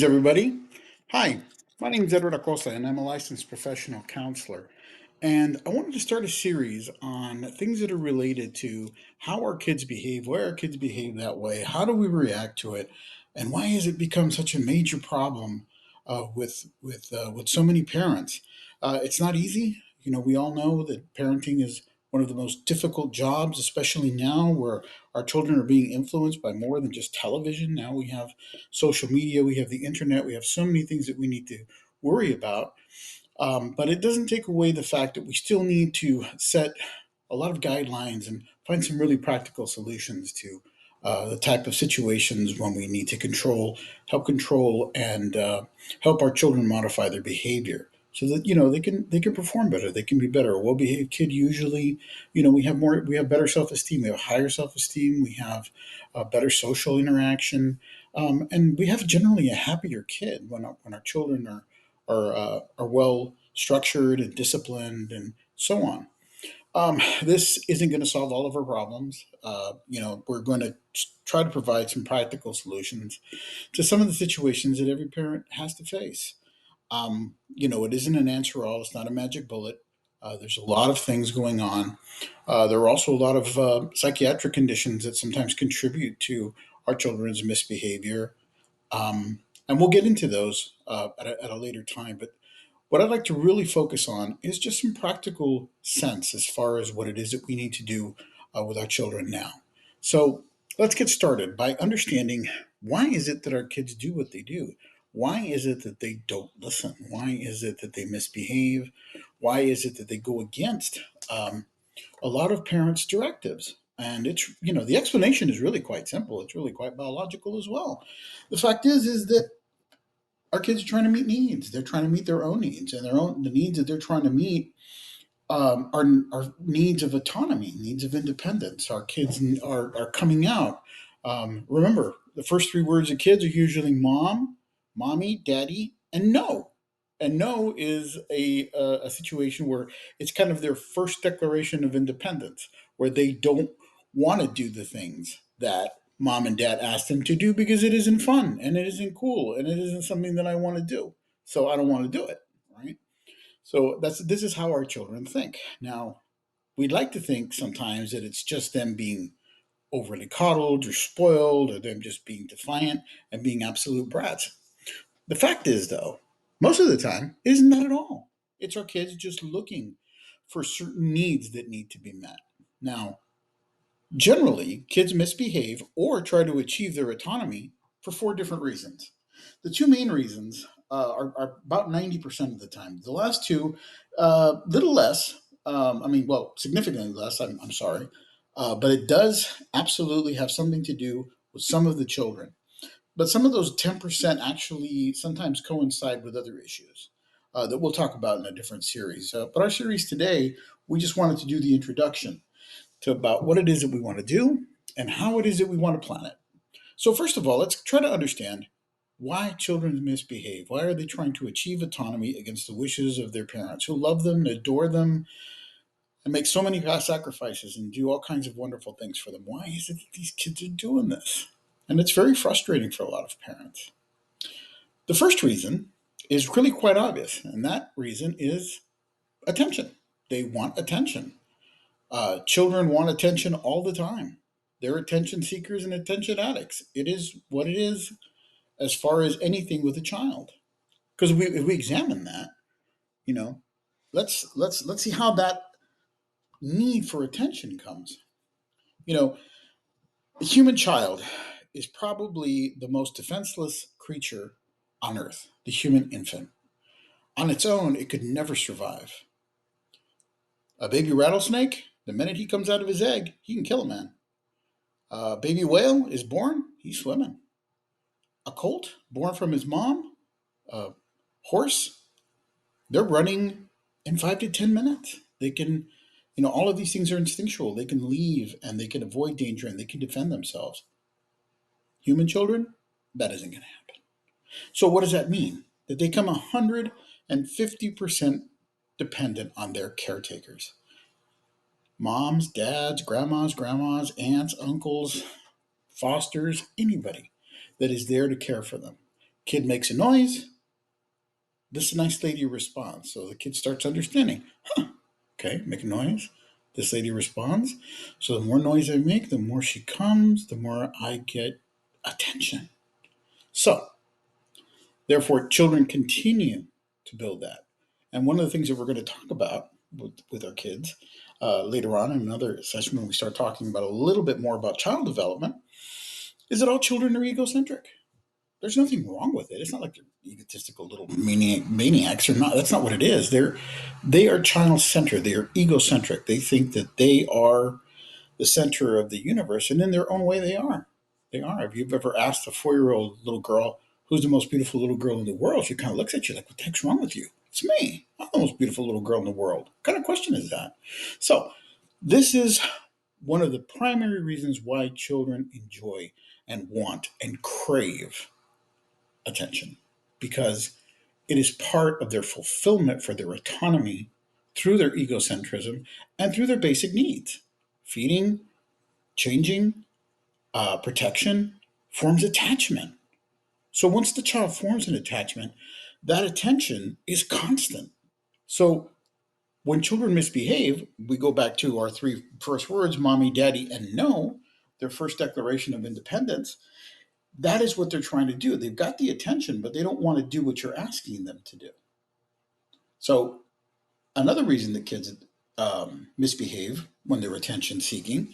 everybody. Hi, my name is Edward Acosta, and I'm a licensed professional counselor. And I wanted to start a series on things that are related to how our kids behave, why our kids behave that way, how do we react to it, and why has it become such a major problem with so many parents? It's not easy. We all know that parenting is one of the most difficult jobs, especially now where our children are being influenced by more than just television. Now we have social media, we have the internet, we have so many things that we need to worry about. But it doesn't take away the fact that we still need to set a lot of guidelines and find some really practical solutions to the type of situations when we need to help control, and help our children modify their behavior so that they can perform better, they can be better. A well-behaved kid usually, we have better self-esteem, we have higher self-esteem, we have better social interaction, and we have generally a happier kid when our children are well structured and disciplined and so on. This isn't going to solve all of our problems. We're going to try to provide some practical solutions to some of the situations that every parent has to face. It isn't an answer all. It's not a magic bullet. There's a lot of things going on. There are also a lot of psychiatric conditions that sometimes contribute to our children's misbehavior. And we'll get into those at a later time. But what I'd like to really focus on is just some practical sense as far as what it is that we need to do with our children now. So let's get started by understanding, why is it that our kids do what they do? Why is it that they don't listen? Why is it that they misbehave? Why is it that they go against a lot of parents' directives? And the explanation is really quite simple. It's really quite biological as well. The fact is that our kids are trying to meet needs. They're trying to meet their own needs, and the needs that they're trying to meet are needs of autonomy, needs of independence. Our kids are coming out. Remember, the first three words of kids are usually mom, mommy, daddy, and no. And no is a situation where it's kind of their first declaration of independence, where they don't want to do the things that mom and dad asked them to do because it isn't fun and it isn't cool and it isn't something that I want to do. So I don't want to do it, right? So this is how our children think. Now, we'd like to think sometimes that it's just them being overly coddled or spoiled, or them just being defiant and being absolute brats. The fact is, though, most of the time, it isn't that at all. It's our kids just looking for certain needs that need to be met. Now, generally, kids misbehave or try to achieve their autonomy for four different reasons. The two main reasons are about 90% of the time. The last two, little less. Well, significantly less. I'm sorry, but it does absolutely have something to do with some of the children. But some of those 10% actually sometimes coincide with other issues that we'll talk about in a different series. But our series today, we just wanted to do the introduction to about what it is that we want to do and how it is that we want to plan it. So, first of all, let's try to understand why children misbehave. Why are they trying to achieve autonomy against the wishes of their parents who love them, adore them, and make so many sacrifices and do all kinds of wonderful things for them? Why is it that these kids are doing this? And it's very frustrating for a lot of parents. The first reason is really quite obvious, and that reason is attention. They want attention. Children want attention all the time. They're attention seekers and attention addicts. It is what it is as far as anything with a child. Because if we examine that, you know, let's see how that need for attention comes. You know, the human child is probably the most defenseless creature on earth. The human infant. On its own, it could never survive. A baby rattlesnake, the minute he comes out of his egg, he can kill a man. A baby whale is born, he's swimming. A colt born from his mom, a horse, they're running in 5 to 10 minutes. They can, all of these things are instinctual. They can leave and they can avoid danger and they can defend themselves. Human children, that isn't going to happen. So, what does that mean? That they come 150% dependent on their caretakers: moms, dads, grandmas, aunts, uncles, fosters, anybody that is there to care for them. Kid makes a noise, this nice lady responds. So the kid starts understanding. Okay, make a noise. This lady responds. So the more noise I make, the more she comes, the more I get attention. So, therefore, children continue to build that. And one of the things that we're going to talk about with our kids later on in another session when we start talking about a little bit more about child development is that all children are egocentric. There's nothing wrong with it. It's not like they're egotistical little maniacs or not. That's not what it is. They are child centered. They are egocentric. They think that they are the center of the universe, and in their own way, they are. They are. If you've ever asked a 4-year-old little girl who's the most beautiful little girl in the world, she kind of looks at you like, "What the heck's wrong with you?" It's me. I'm the most beautiful little girl in the world. What kind of question is that? So, this is one of the primary reasons why children enjoy and want and crave attention, because it is part of their fulfillment for their autonomy through their egocentrism and through their basic needs. Feeding, changing, protection forms attachment. So once the child forms an attachment, that attention is constant. So when children misbehave, we go back to our three first words, mommy, daddy, and no, their first declaration of independence. That is what they're trying to do. They've got the attention, but they don't want to do what you're asking them to do. So another reason that kids misbehave when they're attention seeking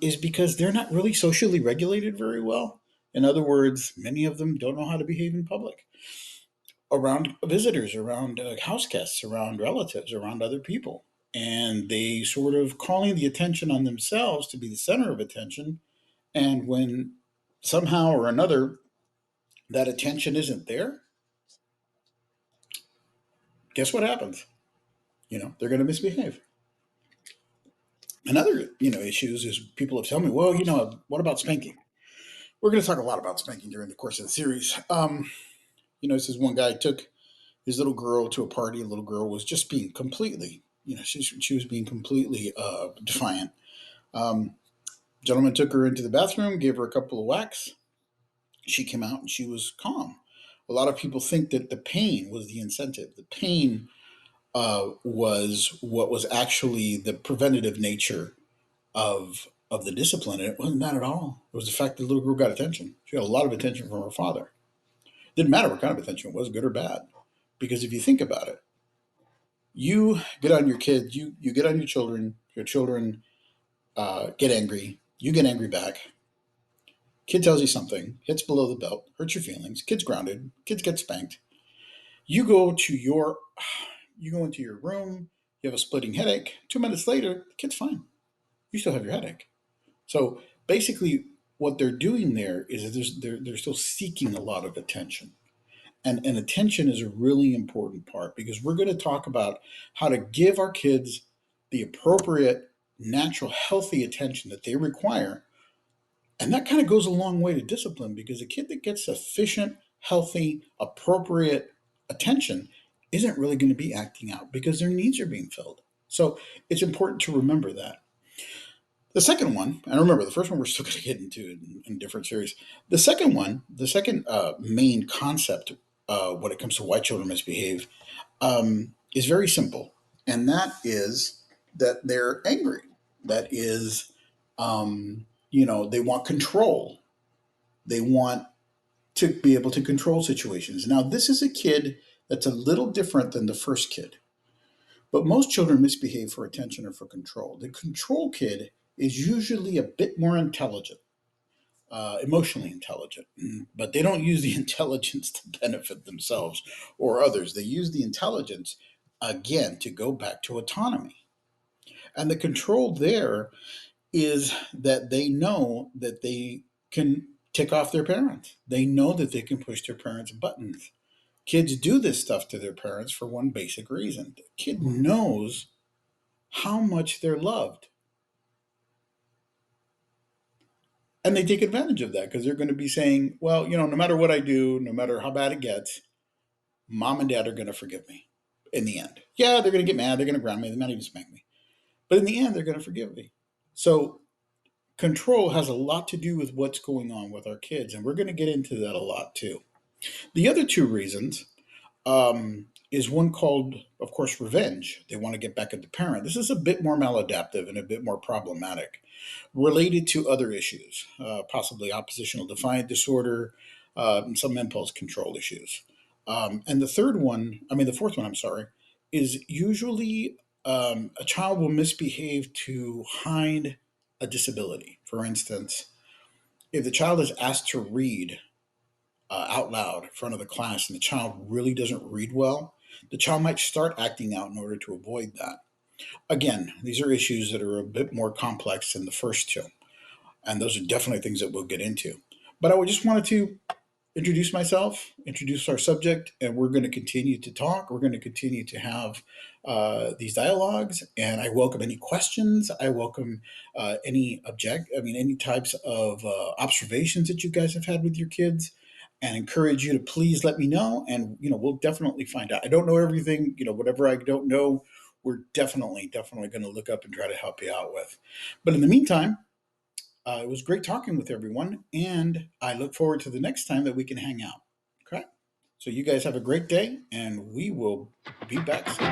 is because they're not really socially regulated very well. In other words, many of them don't know how to behave in public around visitors, around house guests, around relatives, around other people. And they sort of calling the attention on themselves to be the center of attention. And when somehow or another that attention isn't there, guess what happens? They're going to misbehave. Another, issues is people have told me, well, what about spanking? We're going to talk a lot about spanking during the course of the series. This is one guy took his little girl to a party. The little girl was just being completely, she was being completely defiant. Um, Gentleman took her into the bathroom, gave her a couple of whacks. She came out and she was calm. A lot of people think that the pain was the incentive. The pain was what was actually the preventative nature of the discipline, and it wasn't that at all. It was the fact that the little girl got attention. She got a lot of attention from her father. Didn't matter what kind of attention it was, good or bad. Because if you think about it, you get on your kids, you get on your children get angry, you get angry back. Kid tells you something, hits below the belt, hurts your feelings, kid's grounded, kids get spanked. You go to your you go into your room, you have a splitting headache. 2 minutes later, the kid's fine. You still have your headache. So basically, what they're doing there is they're still seeking a lot of attention. And attention is a really important part because we're going to talk about how to give our kids the appropriate, natural, healthy attention that they require. And that kind of goes a long way to discipline because a kid that gets sufficient, healthy, appropriate attention isn't really going to be acting out because their needs are being filled. So it's important to remember that. The second one, and remember, the first one we're still going to get into in different series. The second main concept when it comes to why children misbehave is very simple, and that is that they're angry. That is, they want control. They want to be able to control situations. Now, this is a kid that's a little different than the first kid. But most children misbehave for attention or for control. The control kid is usually a bit more intelligent, emotionally intelligent, but they don't use the intelligence to benefit themselves or others. They use the intelligence, again, to go back to autonomy. And the control there is that they know that they can tick off their parents, they know that they can push their parents' buttons. Kids do this stuff to their parents for one basic reason: the kid knows how much they're loved. And they take advantage of that because they're going to be saying, well, no matter what I do, no matter how bad it gets, mom and dad are going to forgive me in the end. Yeah, they're going to get mad. They're going to ground me. They might even spank me. But in the end, they're going to forgive me. So control has a lot to do with what's going on with our kids. And we're going to get into that a lot too. The other two reasons is one called, of course, revenge. They want to get back at the parent. This is a bit more maladaptive and a bit more problematic, related to other issues, possibly oppositional defiant disorder, and some impulse control issues. And the third one, I mean, the fourth one, I'm sorry, is usually a child will misbehave to hide a disability. For instance, if the child is asked to read out loud in front of the class and the child really doesn't read well, the child might start acting out in order to avoid that. Again, these are issues that are a bit more complex than the first two, and those are definitely things that we'll get into. But I just wanted to introduce myself, introduce our subject, and we're going to continue to talk. We're going to continue to have these dialogues, and I welcome any questions. I welcome any types of observations that you guys have had with your kids, and encourage you to please let me know. And we'll definitely find out. I don't know everything. Whatever I don't know, we're definitely going to look up and try to help you out with. But in the meantime, it was great talking with everyone, and I look forward to the next time that we can hang out. Okay? So, you guys have a great day, and we will be back soon.